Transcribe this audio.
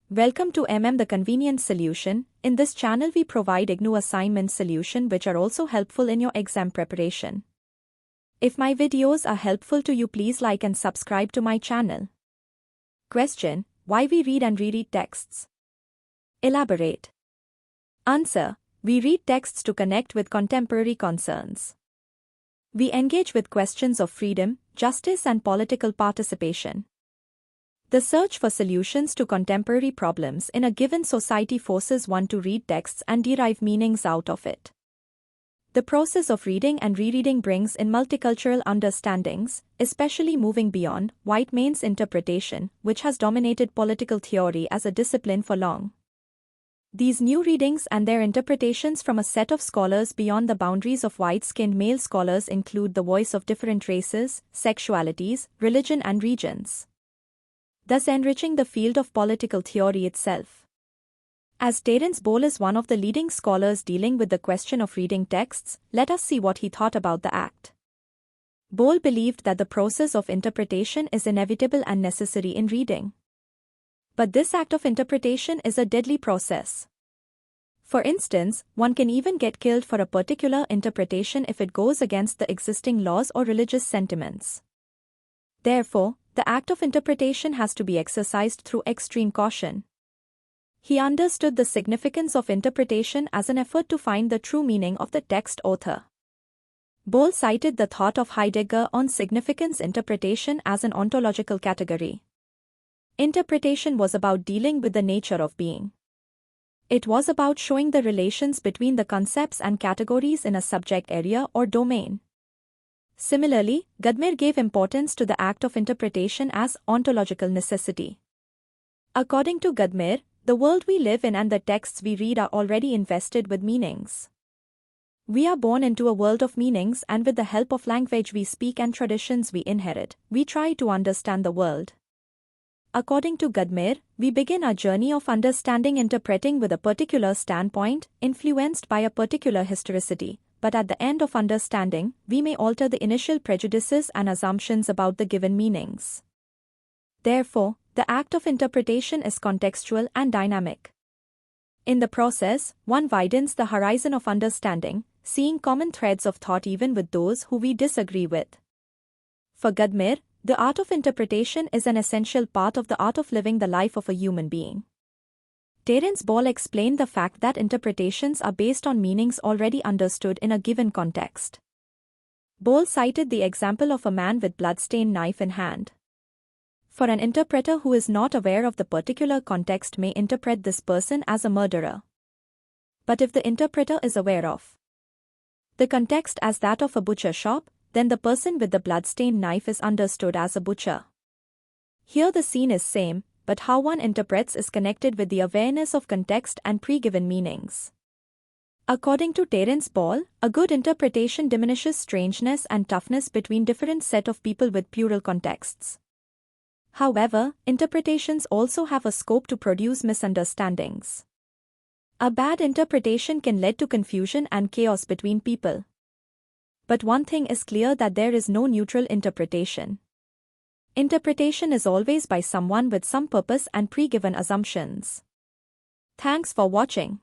Welcome to the Convenient Solution. In this channel we provide IGNOU assignment solution which are also helpful in your exam preparation. If my videos are helpful to you, please like and subscribe to my channel. Question: why we read and reread texts? Elaborate. Answer: we read texts to connect with contemporary concerns. We engage with questions of freedom, justice and political participation. The search for solutions to contemporary problems in a given society forces one to read texts and derive meanings out of it. The process of reading and rereading brings in multicultural understandings, especially moving beyond white male's interpretation, which has dominated political theory as a discipline for long. These new readings and their interpretations from a set of scholars beyond the boundaries of white-skinned male scholars include the voice of different races, sexualities, religion and regions, thus enriching the field of political theory itself. As Terence Bowell is one of the leading scholars dealing with the question of reading texts, let us see what he thought about the act. Bowell believed that the process of interpretation is inevitable and necessary in reading. But this act of interpretation is a deadly process. For instance, one can even get killed for a particular interpretation if it goes against the existing laws or religious sentiments. Therefore, the act of interpretation has to be exercised through extreme caution. He understood the significance of interpretation as an effort to find the true meaning of the text author. Bowell cited the thought of Heidegger on significance interpretation as an ontological category. Interpretation was about dealing with the nature of being. It was about showing the relations between the concepts and categories in a subject area or domain. Similarly, Gadamer gave importance to the act of interpretation as ontological necessity. According to Gadamer, the world we live in and the texts we read are already invested with meanings. We are born into a world of meanings, and with the help of language we speak and traditions we inherit, we try to understand the world. According to Gadamer, we begin our journey of understanding interpreting with a particular standpoint, influenced by a particular historicity, but at the end of understanding, we may alter the initial prejudices and assumptions about the given meanings. Therefore, the act of interpretation is contextual and dynamic. In the process, one widens the horizon of understanding, seeing common threads of thought even with those who we disagree with. For Gadamer, the art of interpretation is an essential part of the art of living the life of a human being. Terence Bowell explained the fact that interpretations are based on meanings already understood in a given context. Bowell cited the example of a man with blood-stained knife in hand. For an interpreter who is not aware of the particular context may interpret this person as a murderer. But if the interpreter is aware of the context as that of a butcher shop, then the person with the blood-stained knife is understood as a butcher. Here the scene is same, but how one interprets is connected with the awareness of context and pre-given meanings. According to Terence Bowell, a good interpretation diminishes strangeness and toughness between different set of people with plural contexts. However, interpretations also have a scope to produce misunderstandings. A bad interpretation can lead to confusion and chaos between people. But one thing is clear, that there is no neutral interpretation. Interpretation is always by someone with some purpose and pre-given assumptions. Thanks for watching.